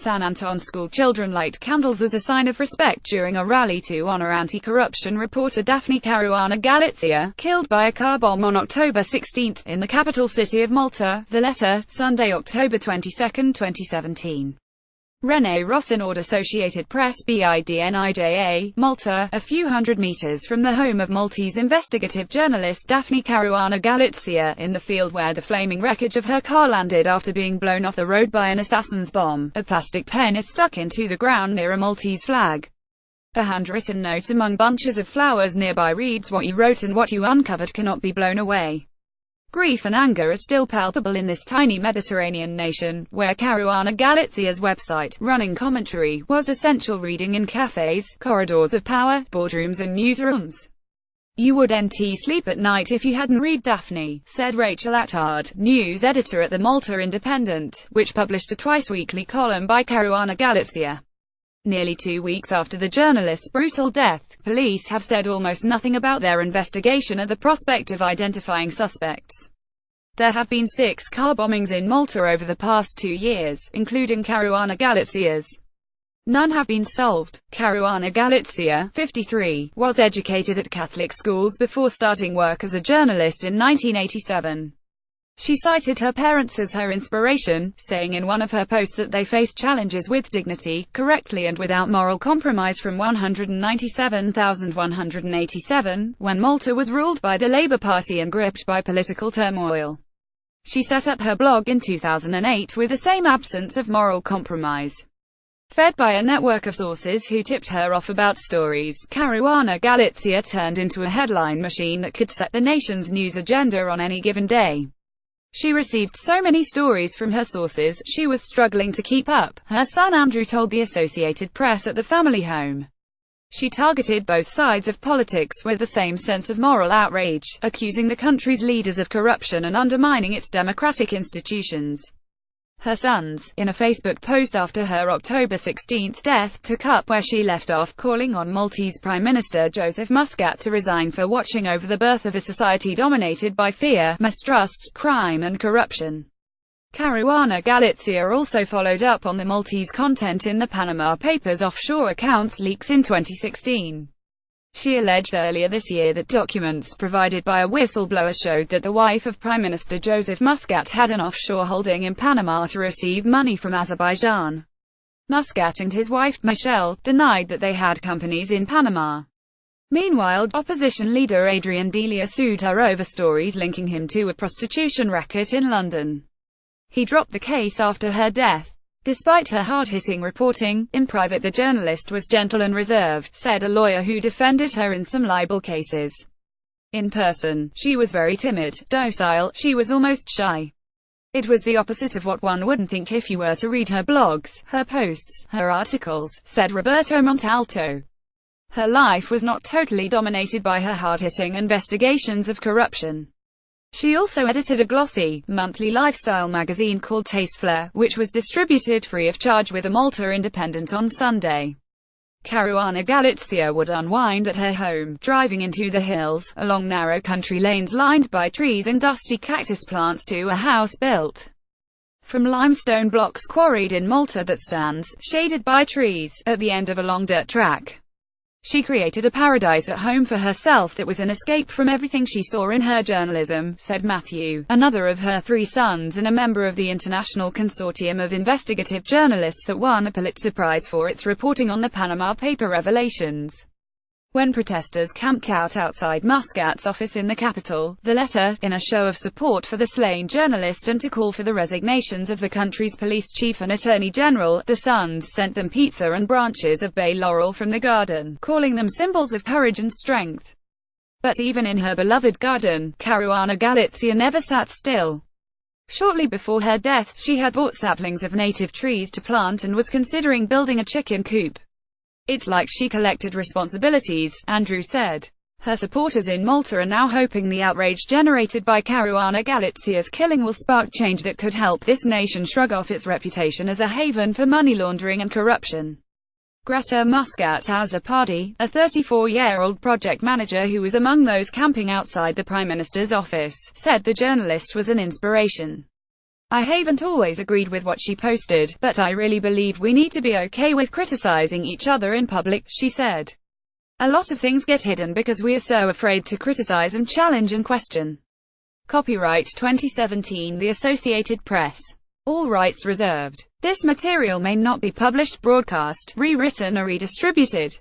San Anton school children light candles as a sign of respect during a rally to honor anti-corruption reporter Daphne Caruana Galizia, killed by a car bomb on October 16 in the capital city of Malta. The letter, Sunday, October 22, 2017. René Rossinaud, Associated Press, BIDNIJA, Malta, a few hundred meters from the home of Maltese investigative journalist Daphne Caruana Galizia, in the field where the flaming wreckage of her car landed after being blown off the road by an assassin's bomb. A plastic pen is stuck into the ground near a Maltese flag. A handwritten note among bunches of flowers nearby reads, "What you wrote and what you uncovered cannot be blown away." Grief and anger are still palpable in this tiny Mediterranean nation, where Caruana Galizia's website, running commentary, was essential reading in cafes, corridors of power, boardrooms and newsrooms. "You wouldn't sleep at night if you hadn't read Daphne," said Rachel Attard, news editor at the Malta Independent, which published a twice-weekly column by Caruana Galizia. Nearly 2 weeks after the journalist's brutal death, police have said almost nothing about their investigation at the prospect of identifying suspects. There have been 6 car bombings in Malta over the past 2 years, including Caruana Galizia's. None have been solved. Caruana Galizia, 53, was educated at Catholic schools before starting work as a journalist in 1987. She cited her parents as her inspiration, saying in one of her posts that they faced challenges with dignity, correctly and without moral compromise from 197,187, when Malta was ruled by the Labour Party and gripped by political turmoil. She set up her blog in 2008 with the same absence of moral compromise. Fed by a network of sources who tipped her off about stories, Caruana Galizia turned into a headline machine that could set the nation's news agenda on any given day. She received so many stories from her sources, she was struggling to keep up, her son Andrew told the Associated Press at the family home. She targeted both sides of politics with the same sense of moral outrage, accusing the country's leaders of corruption and undermining its democratic institutions. Her sons, in a Facebook post after her October 16 death, took up where she left off, calling on Maltese Prime Minister Joseph Muscat to resign for watching over the birth of a society dominated by fear, mistrust, crime and corruption. Caruana Galizia also followed up on the Maltese content in the Panama Papers offshore accounts leaks in 2016. She alleged earlier this year that documents provided by a whistleblower showed that the wife of Prime Minister Joseph Muscat had an offshore holding in Panama to receive money from Azerbaijan. Muscat and his wife, Michelle, denied that they had companies in Panama. Meanwhile, opposition leader Adrian Delia sued her over stories linking him to a prostitution racket in London. He dropped the case after her death. Despite her hard-hitting reporting, in private the journalist was gentle and reserved, said a lawyer who defended her in some libel cases. In person, she was very timid, docile, she was almost shy. It was the opposite of what one wouldn't think if you were to read her blogs, her posts, her articles, said Roberto Montalto. Her life was not totally dominated by her hard-hitting investigations of corruption. She also edited a glossy, monthly lifestyle magazine called Tasteflair, which was distributed free of charge with the Malta Independent on Sunday. Caruana Galizia would unwind at her home, driving into the hills, along narrow country lanes lined by trees and dusty cactus plants to a house built from limestone blocks quarried in Malta that stands, shaded by trees, at the end of a long dirt track. She created a paradise at home for herself that was an escape from everything she saw in her journalism, said Matthew, another of her 3 sons and a member of the International Consortium of Investigative Journalists that won a Pulitzer Prize for its reporting on the Panama Paper revelations. When protesters camped out outside Muscat's office in the capital, the letter, in a show of support for the slain journalist and to call for the resignations of the country's police chief and attorney general, the sons sent them pizza and branches of bay laurel from the garden, calling them symbols of courage and strength. But even in her beloved garden, Caruana Galizia never sat still. Shortly before her death, she had bought saplings of native trees to plant and was considering building a chicken coop. "It's like she collected responsibilities," Andrew said. Her supporters in Malta are now hoping the outrage generated by Caruana Galizia's killing will spark change that could help this nation shrug off its reputation as a haven for money laundering and corruption. Greta Muscat Azzopardi, a 34-year-old project manager who was among those camping outside the Prime Minister's office, said the journalist was an inspiration. I haven't always agreed with what she posted, but I really believe we need to be okay with criticizing each other in public, she said. A lot of things get hidden because we are so afraid to criticize and challenge and question. Copyright 2017 The Associated Press. All rights reserved. This material may not be published, broadcast, rewritten or redistributed.